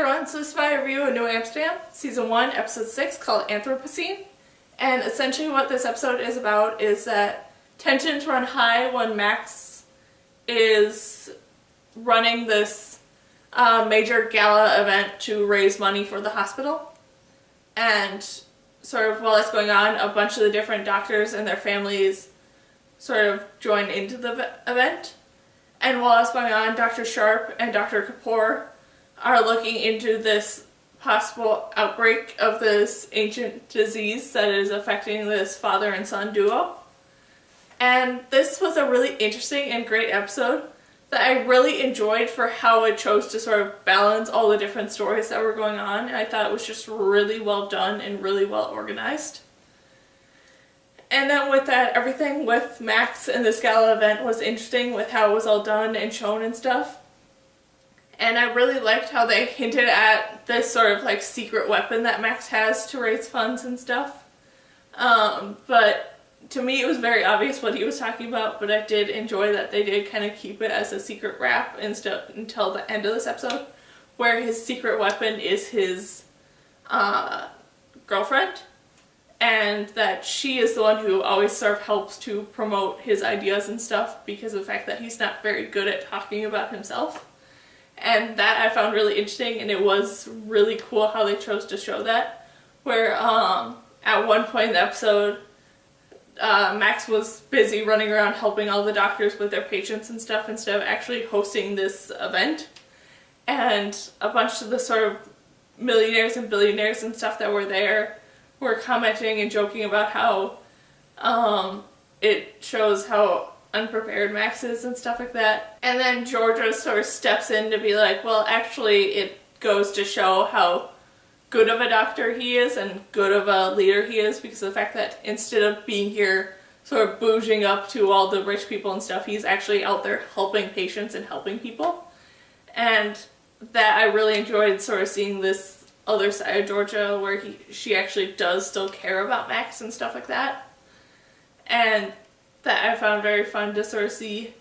everyone, so this is my review of New Amsterdam, Season 1, Episode 6, called Anthropocene. And essentially what this episode is about is that tensions run high when Max is running this major gala event to raise money for the hospital. And sort of while that's going on, a bunch of the different doctors and their families sort of join into the event. And while that's going on, Dr. Sharp and Dr. Kapoor are looking into this possible outbreak of this ancient disease that is affecting this father and son duo. And this was a really interesting and great episode that I really enjoyed for how it chose to sort of balance all the different stories that were going on. And I thought it was just really well done and really well organized. And then with that, everything with Max and this gala event was interesting with how it was all done and shown and stuff. And I really liked how they hinted at this sort of like secret weapon that Max has to raise funds and stuff. But to me it was very obvious what he was talking about, but I did enjoy that they did kind of keep it as a secret wrap until the end of this episode, where his secret weapon is his girlfriend, and that she is the one who always sort of helps to promote his ideas and stuff because of the fact that he's not very good at talking about himself. And that I found really interesting, and it was really cool how they chose to show that. Where at one point in the episode, Max was busy running around helping all the doctors with their patients and stuff instead of actually hosting this event. And a bunch of the sort of millionaires and billionaires and stuff that were there were commenting and joking about how it shows how unprepared Max is and stuff like that. And then Georgia sort of steps in to be like, well, actually it goes to show how good of a doctor he is and good of a leader he is, because of the fact that instead of being here sort of bouging up to all the rich people and stuff, he's actually out there helping patients and helping people. And that I really enjoyed sort of seeing this other side of Georgia where she actually does still care about Max and stuff like that. And that I found very fun to sort of see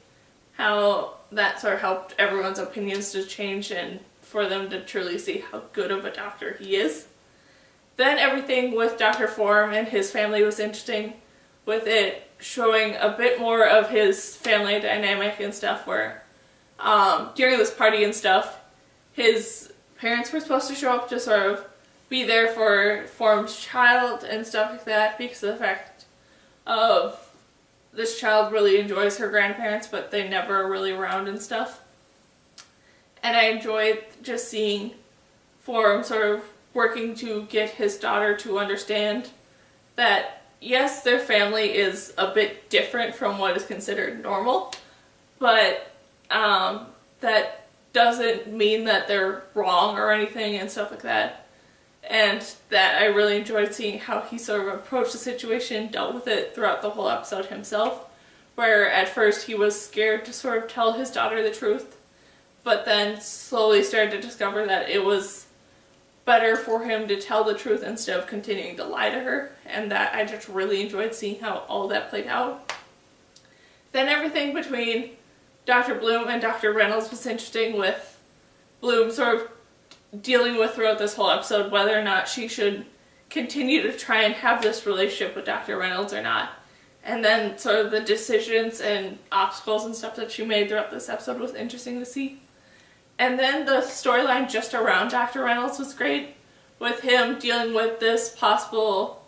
how that sort of helped everyone's opinions to change and for them to truly see how good of a doctor he is. Then everything with Dr. Form and his family was interesting, with it showing a bit more of his family dynamic and stuff where during this party and stuff, his parents were supposed to show up to sort of be there for Form's child and stuff like that because of the fact of this child really enjoys her grandparents, but they never are really around and stuff. And I enjoyed just seeing Form sort of working to get his daughter to understand that, yes, their family is a bit different from what is considered normal, but that doesn't mean that they're wrong or anything and stuff like that. And that I really enjoyed seeing how he sort of approached the situation, dealt with it throughout the whole episode himself, where at first he was scared to sort of tell his daughter the truth, but then slowly started to discover that it was better for him to tell the truth instead of continuing to lie to her, and that I just really enjoyed seeing how all that played out. Then everything between Dr. Bloom and Dr. Reynolds was interesting, with Bloom sort of dealing with throughout this whole episode whether or not she should continue to try and have this relationship with Dr. Reynolds or not. And then sort of the decisions and obstacles and stuff that she made throughout this episode was interesting to see. And then the storyline just around Dr. Reynolds was great, with him dealing with this possible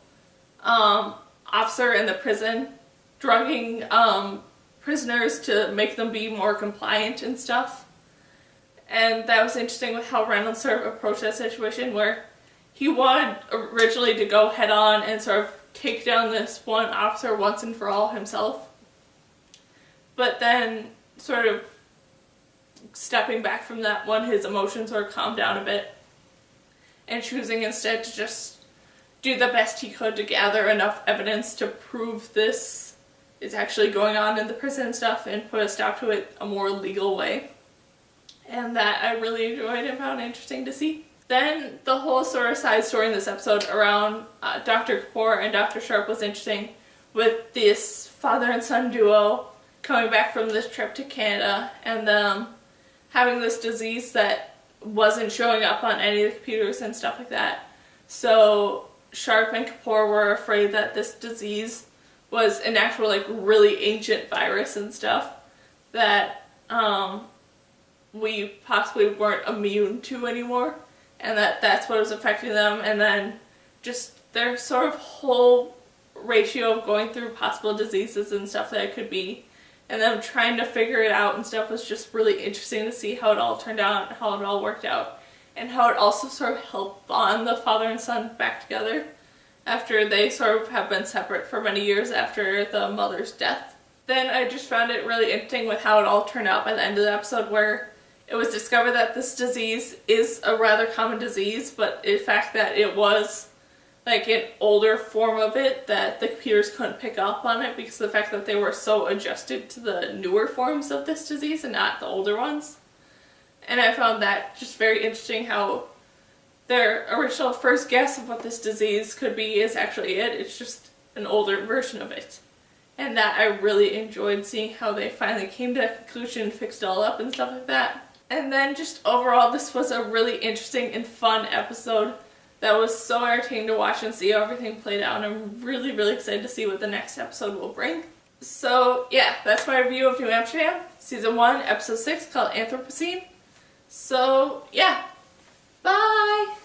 officer in the prison drugging prisoners to make them be more compliant and stuff. And that was interesting with how Reynolds sort of approached that situation, where he wanted originally to go head on and sort of take down this one officer once and for all himself. But then sort of stepping back from that when his emotions sort of calmed down a bit, and choosing instead to just do the best he could to gather enough evidence to prove this is actually going on in the prison and stuff and put a stop to it a more legal way. And that I really enjoyed and found interesting to see. Then the whole sort of side story in this episode around Dr. Kapoor and Dr. Sharp was interesting, with this father and son duo coming back from this trip to Canada and them having this disease that wasn't showing up on any of the computers and stuff like that. So Sharp and Kapoor were afraid that this disease was an actual, like, really ancient virus and stuff that we possibly weren't immune to anymore, and that's what was affecting them. And then just their sort of whole ratio of going through possible diseases and stuff that it could be, and them trying to figure it out and stuff was just really interesting to see how it all turned out and how it all worked out, and how it also sort of helped bond the father and son back together after they sort of have been separate for many years after the mother's death. Then I just found it really interesting with how it all turned out by the end of the episode, where it was discovered that this disease is a rather common disease, but the fact that it was like an older form of it, that the computers couldn't pick up on it because of the fact that they were so adjusted to the newer forms of this disease and not the older ones. And I found that just very interesting, how their original first guess of what this disease could be is actually it. It's just an older version of it. And that I really enjoyed seeing how they finally came to a conclusion, fixed it all up and stuff like that. And then just overall, this was a really interesting and fun episode that was so entertaining to watch and see how everything played out. And I'm really, really excited to see what the next episode will bring. So yeah, that's my review of New Amsterdam, Season 1, Episode 6, called Anthropocene. So yeah, bye!